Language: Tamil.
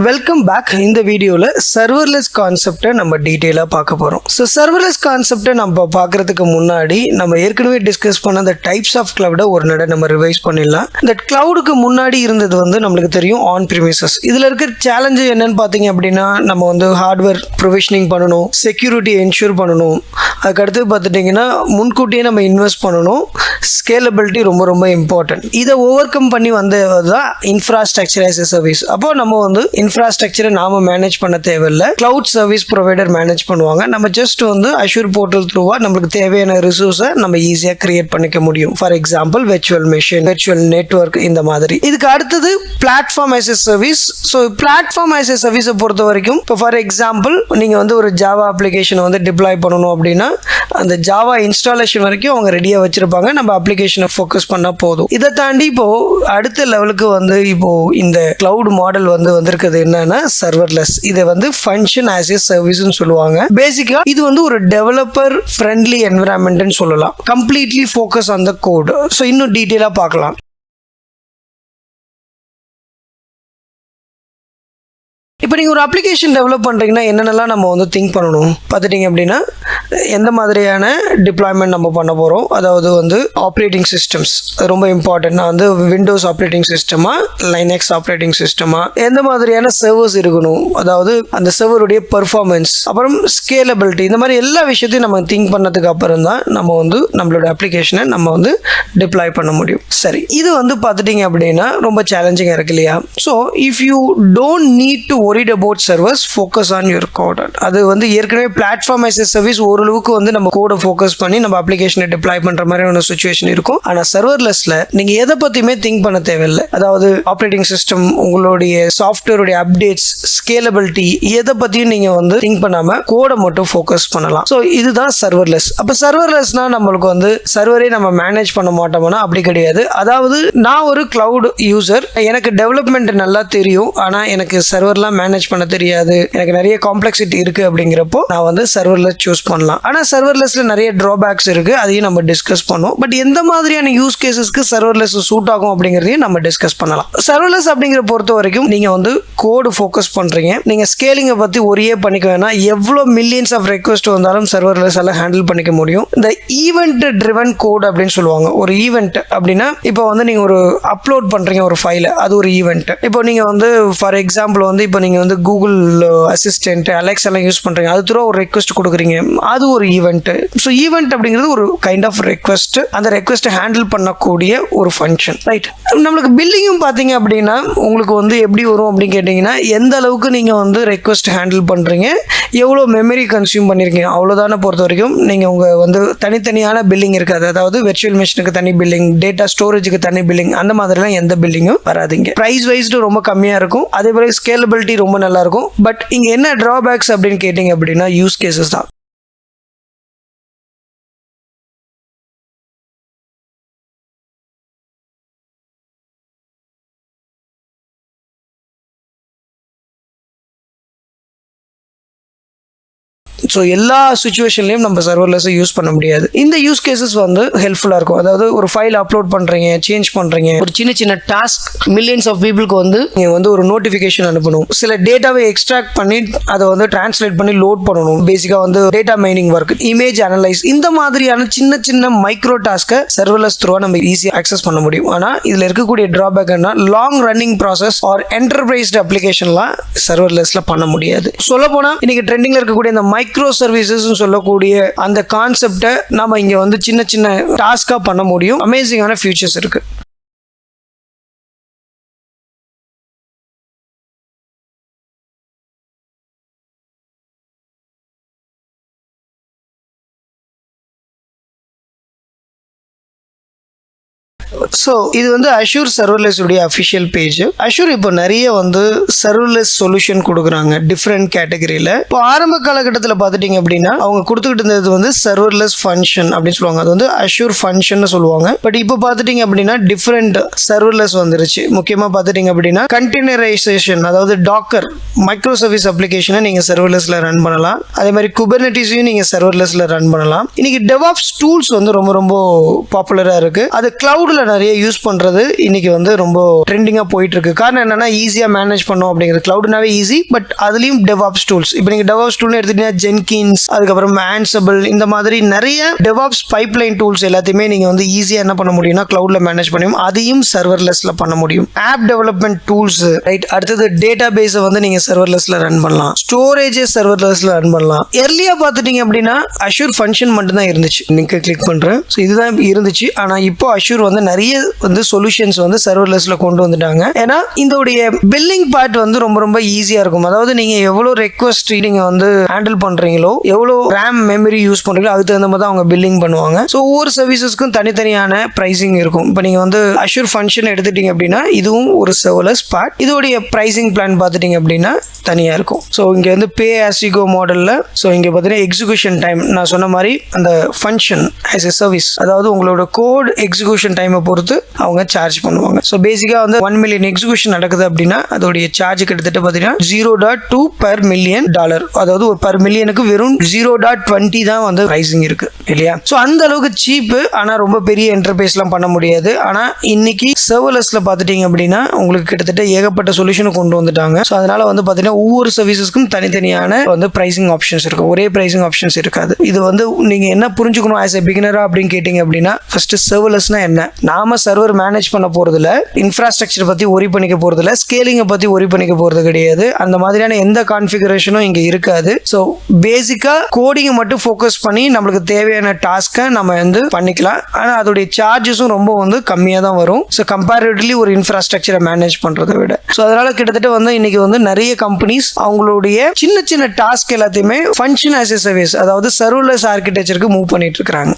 Welcome back. இந்த வீடியோவில் சர்வர்லெஸ் கான்செப்டை நம்ம டீட்டெயிலாக பார்க்க போகிறோம். ஸோ சர்வர்லெஸ் கான்செப்டை நம்ம பார்க்குறதுக்கு முன்னாடி நம்ம ஏற்கனவே டிஸ்கஸ் பண்ண அந்த டைப்ஸ் ஆஃப் கிளவுடை ஒரு நட நம்ம ரிவைஸ் பண்ணிடலாம். இந்த கிளவுடுக்கு முன்னாடி இருந்தது நம்மளுக்கு தெரியும் ஆன் ப்ரிமிசஸ். இதில் இருக்கிற சேலஞ்சு என்னன்னு பார்த்தீங்க அப்படின்னா, நம்ம ஹார்ட்வேர் ப்ரொவிஷனிங் பண்ணணும், செக்யூரிட்டி என்ஷூர் பண்ணணும், அதுக்கடுத்து பார்த்துட்டிங்கன்னா முன்கூட்டியே நம்ம இன்வெஸ்ட் பண்ணணும், ஸ்கேலபிலிட்டி ரொம்ப ரொம்ப இம்பார்ட்டன்ட். இதை ஓவர் கம் பண்ணி வந்தது தான் இன்ஃப்ராஸ்ட்ரக்சர் ஆஸ் எ சர்வீஸ். அப்போ நம்ம இன்ஃப்ராஸ்ட்ரக்சரை நாம மேனேஜ் பண்ண தேவையில்லை, கிளவுட் சர்வீஸ் ப்ரொவைடர் மேனேஜ் பண்ணுவாங்க. நம்ம ஜஸ்ட் அஷூர் போர்ட்டல் த்ரூவா நம்மளுக்கு தேவையான ரிசோர்ஸை நம்ம ஈஸியாக கிரியேட் பண்ணிக்க முடியும். For example virtual machine, virtual network, இந்த மாதிரி. இதுக்கு அடுத்தது platform as a service. So platform as a சர்வீஸை பொறுத்த வரைக்கும் இப்போ ஃபார் எக்ஸாம்பிள் நீங்கள் ஒரு ஜாவா அப்ளிகேஷனை டிப்ளாய் பண்ணணும் அப்படின்னா அந்த ஜாவா இன்ஸ்டாலேஷன் வரைக்கும் அவங்க ரெடியாக வச்சிருப்பாங்க. நம்ம அப்ளிகேஷனை ஃபோக்கஸ் பண்ணால் போதும். இதை தாண்டி இப்போ அடுத்த லெவலுக்கு இப்போ இந்த கிளவுட் மாடல் வந்திருக்கிறது என்னன்னா சர்வர்லெஸ். இதை ஃபங்க்ஷன் ஆஸ் எ சர்வீஸ்னு சொல்லுவாங்க. பேசிக்கா இது ஒரு டெவலப்பர் ஃப்ரெண்ட்லி என்விரான்மெண்ட்னு சொல்லலாம். Completely focus on the code. So இன்னும் டீட்டெயிலாக பார்க்கலாம். இப்போ நீங்கள் ஒரு அப்ளிகேஷன் டெவலப் பண்ணுறீங்கன்னா என்னென்னலாம் நம்ம திங்க் பண்ணணும் பார்த்துட்டிங்க அப்படின்னா, எந்த மாதிரியான டிப்ளாய்மெண்ட் நம்ம பண்ண போகிறோம், அதாவது ஆப்ரேட்டிங் சிஸ்டம்ஸ் ரொம்ப இம்பார்ட்டன்ட். நான் விண்டோஸ் ஆப்ரேட்டிங் சிஸ்டமா, லைனக்ஸ் ஆப்ரேட்டிங் சிஸ்டமா, எந்த மாதிரியான சர்வர்ஸ் இருக்கணும், அதாவது அந்த சர்வருடைய பர்ஃபார்மன்ஸ், அப்புறம் ஸ்கேலபிலிட்டி, இந்த மாதிரி எல்லா விஷயத்தையும் நம்ம திங்க் பண்ணதுக்கு அப்புறம் தான் நம்ம நம்மளோட அப்ளிகேஷனை நம்ம டிப்ளாய் பண்ண முடியும். சரி, இது பார்த்துட்டிங்க அப்படின்னா ரொம்ப சேலஞ்சிங்காக இருக்கு இல்லையா? So if you don't need to worried about servers, focus on your code. அது ஏற்கனவே பிளாட்ஃபார்ம் as a service ஓரளவுக்கு நம்ம கோடை ஃபோக்கஸ் பண்ணி நம்ம அப்ளிகேஷனை டிப்ளாய் பண்ற மாதிரி ஒரு சிச்சுவேஷன் இருக்கும். ஆனால் சர்வர்லெஸ்ல நீங்க எதை பத்தியுமே திங்க் பண்ண தேவையில்லை. அதாவது ஆப்ரேட்டிங் சிஸ்டம், உங்களுடைய சாஃப்ட்வேருடைய அப்டேட்ஸ், ஸ்கேலபிலிட்டி, எதை பத்தியும் நீங்க திங்க் பண்ணாம கோடை மட்டும் ஃபோக்கஸ் பண்ணலாம். ஸோ இதுதான் சர்வர்லெஸ். அப்ப சர்வர்லெஸ்னா நம்மளுக்கு சர்வரே நம்ம மேனேஜ் பண்ண மாட்டோம்னா அப்படி கிடையாது. அதாவது நான் ஒரு கிளவுட் யூசர், எனக்கு டெவலப்மெண்ட் நல்லா தெரியும், ஆனா எனக்கு சர்வர்லாம் மேனேஜ் பண்ண தெரியாது, எனக்கு நிறைய காம்ப்ளெக்சிட்டி இருக்கு. அப்படிங்கிறப்போ நான் சர்வர்லெஸ் சூஸ் பண்ணலாம். ஆனா சர்வர்லெஸ்ல நிறைய டிராபேக்ஸ் இருக்கு, அதையும் நம்ம டிஸ்கஸ் பண்ணுவோம். பட் எந்த மாதிரியான யூஸ் கேசஸ்க்கு சர்வர்லெஸ் சூட் ஆகும் அப்படிங்கறதையும் நம்ம டிஸ்கஸ் பண்ணலாம். சர்வர்லெஸ் அப்படிங்கிற பொறுத்த வரைக்கும் நீங்க கோடு ஃபோக்கஸ் பண்றீங்க, நீங்க ஸ்கேலிங்கை பத்தி ஒரே பண்ணிக்க வேணாம். எவ்வளவு மில்லியன்ஸ் ஆஃப் ரெக்வெஸ்ட் வந்தாலும் சர்வர்லெஸ் எல்லாம் ஹேண்டில் பண்ணிக்க முடியும். இந்த ஈவென்ட் ட்ரிவன் கோட் அப்படின்னு சொல்லுவாங்க. ஒரு ஈவென்ட் அப்படின்னா இப்போ நீங்க ஒரு அப்லோட் பண்றீங்க ஒரு ஃபைல, அது ஒரு ஈவென்ட். இப்போ நீங்க ஃபார் எக்ஸாம்பிள் இப்போ நீங்க கூகுள் அசிஸ்டன்ட், அலெக்ஸ் எல்லாம் யூஸ் பண்றீங்க, அது த்ரூ ஒரு ரெக்வெஸ்ட் கொடுக்குறீங்க, அது ஒரு ஈவென்ட். ஸோ ஈவென்ட் அப்படிங்கிறது ஒரு கைண்ட் ஆஃப் ரெக்வெஸ்ட், அந்த ரெக்வெஸ்ட் ஹேண்டில் பண்ணக்கூடிய ஒரு ஃபங்க்ஷன், ரைட்? நம்மளுக்கு பில்லிங்கும் பார்த்தீங்க அப்படின்னா உங்களுக்கு எப்படி வரும் அப்படின்னு கேட்டிங்கன்னா, எந்த அளவுக்கு நீங்கள் ரெக்வெஸ்ட் ஹேண்டில் பண்ணுறீங்க, எவ்வளோ மெமரி கன்சியூம் பண்ணியிருக்கீங்க, அவ்வளோதான பொறுத்த வரைக்கும் நீங்கள் உங்கள் தனித்தனியான பில்லிங் இருக்காது. அதாவது வெர்ச்சுவல் மிஷினுக்கு தனி பில்லிங், டேட்டா ஸ்டோரேஜுக்கு தனி பில்லிங், அந்த மாதிரிலாம் எந்த பில்லிங்கும் வராதுங்க. ப்ரைஸ் வைஸ்டு ரொம்ப கம்மியாக இருக்கும், அதே போல ஸ்கேலபிலிட்டி ரொம்ப நல்லா இருக்கும். பட் இங்க என்ன டிராபேக்ஸ் அப்படின்னு கேட்டீங்க அப்படின்னா யூஸ் கேசஸ் தான். ஸோ எல்லா சுச்சுவேஷன்லையும் நம்ம சர்வர்லெஸ்ஸை யூஸ் பண்ண முடியாது. இந்த யூஸ் கேசஸ் ஹெல்ப்ஃபுல்லாக இருக்கும். அதாவது ஒரு ஃபைல் அப்லோட் பண்ணுறீங்க, சேஞ்ச் பண்ணுறீங்க, ஒரு சின்ன சின்ன டாஸ்க் மில்லியன்ஸ் ஆஃப் பீப்புளுக்கு நீங்கள் ஒரு நோட்டிஃபிகேஷன் அனுப்பணும், சில டேட்டாவை எக்ஸ்ட்ராக்ட் பண்ணி அதை டிரான்ஸ்லேட் பண்ணி லோட் பண்ணணும், பேசிக்காக data mining work, image analyse, இந்த மாதிரியான சின்ன சின்ன மைக்ரோ டாஸ்க்கை சர்வர்லெஸ் த்ரூவாக நம்ம ஈஸியாக ஆக்சஸ் பண்ண முடியும். ஆனால் இதில் இருக்கக்கூடிய டிராபேக் என்ன, லாங் ரன்னிங் ப்ராசஸ் ஆர் என்டர்பிரைஸ்டு அப்ளிகேஷன்லாம் சர்வர்லெஸ்ல பண்ண முடியாது. சொல்ல போனால் இன்னைக்கு ட்ரெண்டிங்ல இருக்கக்கூடிய இந்த மைக்ரோ சர்வீசஸ் சொல்லக்கூடிய அந்த கான்செப்டை நாம இங்க சின்ன சின்ன டாஸ்கா பண்ண முடியும். அமேசிங்கான ஃபியூச்சர்ஸ் இருக்கு. ஸோ இது அஷூர் சர்வர்லெஸ் உடைய அஃபிஷியல் பேஜ். அஷூர் இப்போ நிறைய சர்வர்லெஸ் சொல்யூஷன் கொடுக்குறாங்க டிஃப்ரெண்ட் கேட்டகரியில். இப்போ ஆரம்ப காலகட்டத்தில் பார்த்துட்டிங்க அப்படின்னா அவங்க கொடுத்துக்கிட்டு இருந்தது சர்வர்லெஸ் ஃபங்க்ஷன் அப்படின்னு சொல்லுவாங்க. அது அஷூர் ஃபங்க்ஷன் சொல்லுவாங்க. பட் இப்போ பார்த்துட்டிங்க அப்படின்னா டிஃப்ரெண்ட் சர்வர்லெஸ் வந்துருச்சு. முக்கியமாக பார்த்துட்டிங்க அப்படின்னா கண்டெய்னரைசேஷன், அதாவது டாக்கர் மைக்ரோ சர்வீஸ் அப்ளிகேஷனை நீங்கள் சர்வர்லெஸ்ல ரன் பண்ணலாம். அதே மாதிரி குபர்னெட்டிஸையும் நீங்கள் சர்வர்லெஸ்ல ரன் பண்ணலாம். இன்னைக்கு டெவாப்ஸ் டூல்ஸ் ரொம்ப ரொம்ப பாப்புலராக இருக்கு. அது கிளவுட்ல க்ளவுடில் நிறைய யூஸ் பண்ணுறது இன்னைக்கு வந்து ரொம்ப ட்ரெண்டிங்காக போயிட்டு இருக்கு. காரணம் என்னன்னா ஈஸியாக மேனேஜ் பண்ணோம் அப்படிங்கிறது. க்ளவுட்னாவே ஈஸி, பட் அதுலேயும் டெவாப்ஸ் டூல்ஸ். இப்போ நீங்கள் டெவாப்ஸ் டூல்னு எடுத்துட்டீங்கன்னா ஜென்கின்ஸ், அதுக்கப்புறம் ஆன்சபிள், இந்த மாதிரி நிறைய டெவாப்ஸ் பைப்லைன் டூல்ஸ் எல்லாத்தையுமே நீங்கள் வந்து ஈஸியாக என்ன பண்ண முடியும்னா க்ளவுடில் மேனேஜ் பண்ணியும், அதையும் சர்வர்லெஸ்ல பண்ண முடியும். App development tools, right. அடுத்தது டேட்டா பேஸை வந்து நீங்கள் சர்வர்லெஸ்ல ரன் பண்ணலாம். ஸ்டோரேஜை சர்வர்லெஸ்ல ரன் பண்ணலாம். எர்லியா பார்த்துட்டீங்க அப்படின்னா அஷூர் ஃபங்க்ஷன் மட்டும் தான் இருந்துச்சு. லிங்க் கிளிக் பண்ணுறேன். ஸோ இதுதான் இருந்துச்சு. ஆனால் இப்போ அஷூர் வந்து நிறைய வந்து சொல்யூஷன்ஸ் வந்து சர்வர்லெஸ்ல கொண்டு வந்துட்டாங்க. ஏன்னா இதோடைய பில்லிங் பார்ட் வந்து ரொம்ப ரொம்ப ஈஸியா இருக்கும். அதாவது நீங்க எவ்வளவு ரெக்வஸ்ட் நீங்க வந்து ஹேண்டில் பண்றீங்களோ, எவ்வளவு ரேம் மெமரி யூஸ் பண்றீங்களோ, அதுக்கு தகுந்த மாதிரி தான் அவங்க பில்லிங் பண்ணுவாங்க. ஸோ ஒவ்வொரு சர்வீசஸ்க்கும் தனித்தனியான பிரைசிங் இருக்கும். இப்போ நீங்க வந்து அஷூர் ஃபங்க்ஷன் எடுத்துட்டீங்க அப்படின்னா இதுவும் ஒரு சர்வர்லெஸ் பார்ட். இதோடைய பிரைசிங் பிளான் பார்த்துட்டீங்க அப்படின்னா தனியா இருக்கும். ஸோ இங்க வந்து பே ஆஸ் யூ கோ மாடல்ல, ஸோ இங்க பார்த்தீங்கன்னா எக்ஸிகியூஷன் டைம் நான் சொன்ன மாதிரி அந்த ஃபங்க்ஷன் ஆஸ் எ சர்வீஸ், அதாவது உங்களோட கோட் எக்ஸிகியூஷன் டைமை பொறுத்து அவங்க சார்ஜ் பண்ணுவாங்க. ஸோ பேசிக்காக வந்து 1 மில்லியன் எக்ஸிகியூஷன் நடக்குது அப்படின்னா அதோடைய சார்ஜ் கிட்டத்தட்ட பார்த்தீங்கன்னா $0.2 per million. அதாவது ஒரு பர் மில்லியனுக்கு வெறும் 0.20 தான் வந்து பிரைசிங் இருக்கு இல்லையா. ஸோ அந்த அளவுக்கு சீப்பு. ஆனால் ரொம்ப பெரிய என்டர்பிரைஸ்லாம் பண்ண முடியாது. ஆனால் இன்னைக்கு சர்வர்லெஸ்ல பார்த்துட்டீங்க அப்படின்னா உங்களுக்கு கிட்டத்தட்ட ஏகப்பட்ட சொல்யூஷனை கொண்டு வந்துட்டாங்க. ஸோ அதனால வந்து பார்த்தீங்கன்னா ஒவ்வொரு சர்வீசஸ்க்கும் தனித்தனியான வந்து பிரைசிங் ஆப்ஷன்ஸ் இருக்கும். ஒரே பிரைசிங் ஆப்ஷன்ஸ் இருக்காது. இது வந்து நீங்க என்ன புரிஞ்சுக்கணும் ஆஸ் எ பிகினரா அப்படின்னு கேட்டீங்க அப்படின்னா, ஃபர்ஸ்ட் சர்வர்லெஸ்னா என்ன, நாம சர்வர் மேனேஜ் பண்ண போறதுல, இன்ஃப்ராஸ்ட்ரக்சர் பத்தி ஒரி பண்ணிக்க போறதுல, ஸ்கேலிங்கை பத்தி ஒரி பண்ணிக்க போறது கிடையாது. அந்த மாதிரியான எந்த கான்ஃபிகரேஷனும் இங்க இருக்காது. ஸோ பேசிக்கா கோடிங்கை மட்டும் ஃபோக்கஸ் பண்ணி நம்மளுக்கு தேவையான டாஸ்க்கை நம்ம வந்து பண்ணிக்கலாம். ஆனால் அதோடைய சார்ஜஸும் ரொம்ப வந்து கம்மியாக தான் வரும். ஸோ கம்பேரிட்டிவ்லி ஒரு இன்ஃப்ராஸ்ட்ரக்சரை மேனேஜ் பண்றதை விட. ஸோ அதனால கிட்டத்தட்ட வந்து இன்னைக்கு வந்து நிறைய கம்பெனிஸ் அவங்களுடைய சின்ன சின்ன டாஸ்க் எல்லாத்தையுமே ஃபங்க்ஷன் ஆஸ் எ சர்வீஸ், அதாவது சர்வர்லெஸ் ஆர்கிடெக்சருக்கு மூவ் பண்ணிட்டு இருக்காங்க.